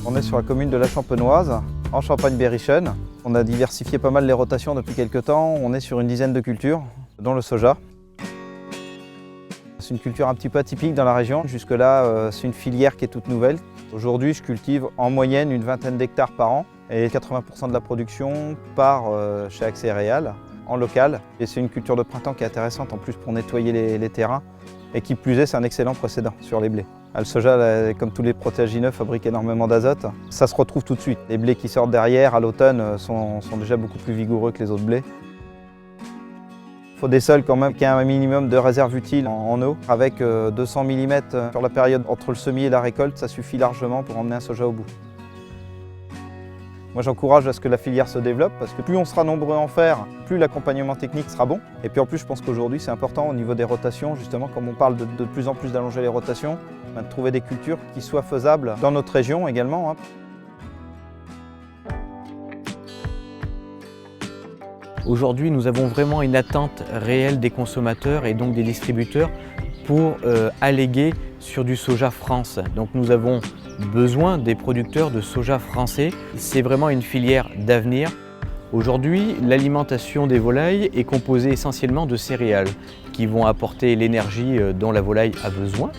On est sur la commune de La Champenoise, en Champagne-Berrichonne. On a diversifié pas mal les rotations depuis quelques temps. On est sur une dizaine de cultures, dont le soja. C'est une culture un petit peu atypique dans la région. Jusque-là, c'est une filière qui est toute nouvelle. Aujourd'hui, je cultive en moyenne une vingtaine d'hectares par an et 80% de la production part chez Axéréal, en local. Et c'est une culture de printemps qui est intéressante en plus pour nettoyer les terrains. Et qui plus est, c'est un excellent précédent sur les blés. Le soja, comme tous les protéagineux, fabrique énormément d'azote. Ça se retrouve tout de suite. Les blés qui sortent derrière à l'automne sont déjà beaucoup plus vigoureux que les autres blés. Il faut des sols quand même qui aient un minimum de réserve utile en eau. Avec 200 mm sur la période entre le semis et la récolte, ça suffit largement pour emmener un soja au bout. Moi, j'encourage à ce que la filière se développe parce que plus on sera nombreux à en faire, plus l'accompagnement technique sera bon. Et puis en plus, je pense qu'aujourd'hui, c'est important au niveau des rotations, justement, comme on parle de plus en plus d'allonger les rotations, de trouver des cultures qui soient faisables dans notre région également. Aujourd'hui, nous avons vraiment une attente réelle des consommateurs et donc des distributeurs pour alléguer sur du soja France. Donc nous avons besoin des producteurs de soja français. C'est vraiment une filière d'avenir. Aujourd'hui, l'alimentation des volailles est composée essentiellement de céréales qui vont apporter l'énergie dont la volaille a besoin,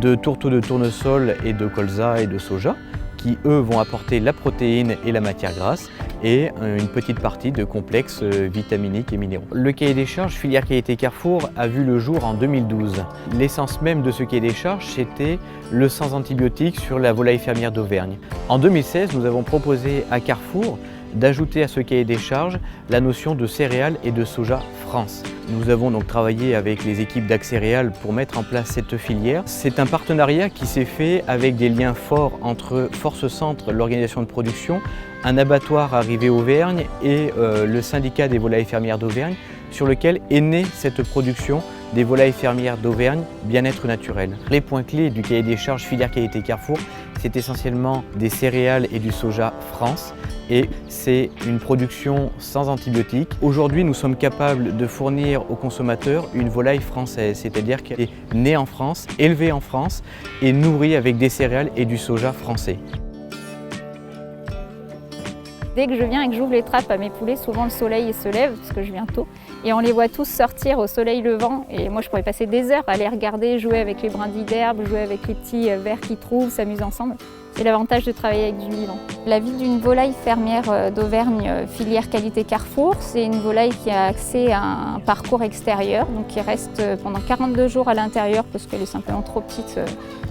de tourteaux de tournesol et de colza et de soja qui eux vont apporter la protéine et la matière grasse et une petite partie de complexes vitaminiques et minéraux. Le cahier des charges filière qualité Carrefour a vu le jour en 2012. L'essence même de ce cahier des charges, c'était le sans antibiotiques sur la volaille fermière d'Auvergne. En 2016, nous avons proposé à Carrefour d'ajouter à ce cahier des charges la notion de céréales et de soja France. Nous avons donc travaillé avec les équipes d'Axéréal pour mettre en place cette filière. C'est un partenariat qui s'est fait avec des liens forts entre Force Centre, l'organisation de production, un abattoir arrivé Auvergne et le syndicat des volailles fermières d'Auvergne, sur lequel est née cette production des volailles fermières d'Auvergne bien-être naturel. Les points clés du cahier des charges filière qualité Carrefour, c'est essentiellement des céréales et du soja France et c'est une production sans antibiotiques. Aujourd'hui, nous sommes capables de fournir aux consommateurs une volaille française, c'est-à-dire qu'elle est née en France, élevée en France et nourrie avec des céréales et du soja français. Dès que je viens et que j'ouvre les trappes à mes poulets, souvent le soleil se lève parce que je viens tôt et on les voit tous sortir au soleil levant et moi je pourrais passer des heures à les regarder, jouer avec les brindilles d'herbe, jouer avec les petits vers qu'ils trouvent, s'amuser ensemble. C'est l'avantage de travailler avec du vivant. La vie d'une volaille fermière d'Auvergne filière qualité Carrefour, c'est une volaille qui a accès à un parcours extérieur, donc qui reste pendant 42 jours à l'intérieur parce qu'elle est simplement trop petite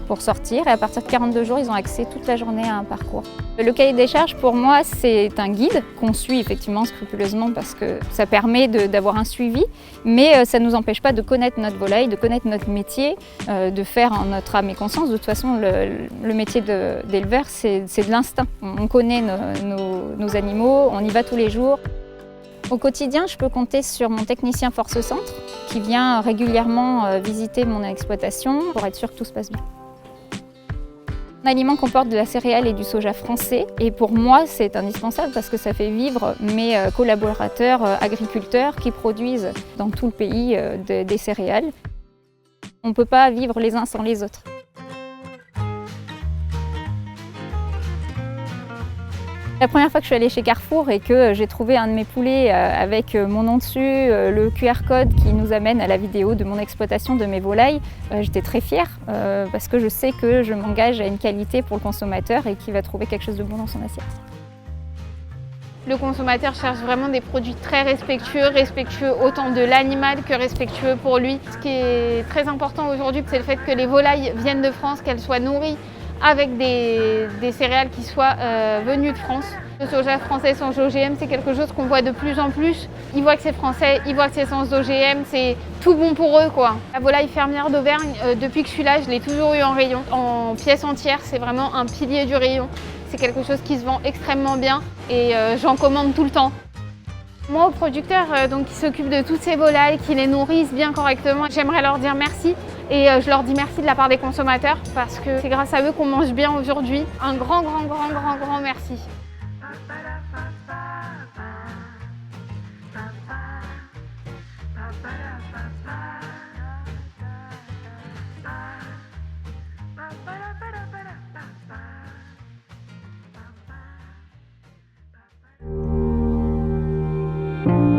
pour sortir. Et à partir de 42 jours, ils ont accès toute la journée à un parcours. Le cahier des charges, pour moi, c'est un guide qu'on suit effectivement scrupuleusement parce que ça permet d'avoir un suivi, mais ça ne nous empêche pas de connaître notre volaille, de connaître notre métier, de faire en notre âme et conscience. De toute façon, le métier d'éleveur, c'est de l'instinct. On connaît nos animaux, on y va tous les jours. Au quotidien, je peux compter sur mon technicien Force Centre qui vient régulièrement visiter mon exploitation pour être sûr que tout se passe bien. L'aliment comporte de la céréale et du soja français et pour moi c'est indispensable parce que ça fait vivre mes collaborateurs agriculteurs qui produisent dans tout le pays des céréales. On ne peut pas vivre les uns sans les autres. La première fois que je suis allée chez Carrefour et que j'ai trouvé un de mes poulets avec mon nom dessus, le QR code qui nous amène à la vidéo de mon exploitation de mes volailles, j'étais très fière parce que je sais que je m'engage à une qualité pour le consommateur et qu'il va trouver quelque chose de bon dans son assiette. Le consommateur cherche vraiment des produits très respectueux autant de l'animal que respectueux pour lui. Ce qui est très important aujourd'hui, c'est le fait que les volailles viennent de France, qu'elles soient nourries avec des céréales qui soient venues de France. Le soja français sans OGM, c'est quelque chose qu'on voit de plus en plus. Ils voient que c'est français, ils voient que c'est sans OGM, c'est tout bon pour eux, quoi. La volaille fermière d'Auvergne, depuis que je suis là, je l'ai toujours eu en rayon, en pièces entières. C'est vraiment un pilier du rayon. C'est quelque chose qui se vend extrêmement bien et j'en commande tout le temps. Moi, aux producteurs qui s'occupent de toutes ces volailles, qui les nourrissent bien correctement, j'aimerais leur dire merci. Et je leur dis merci de la part des consommateurs parce que c'est grâce à eux qu'on mange bien aujourd'hui. Un grand merci. Merci.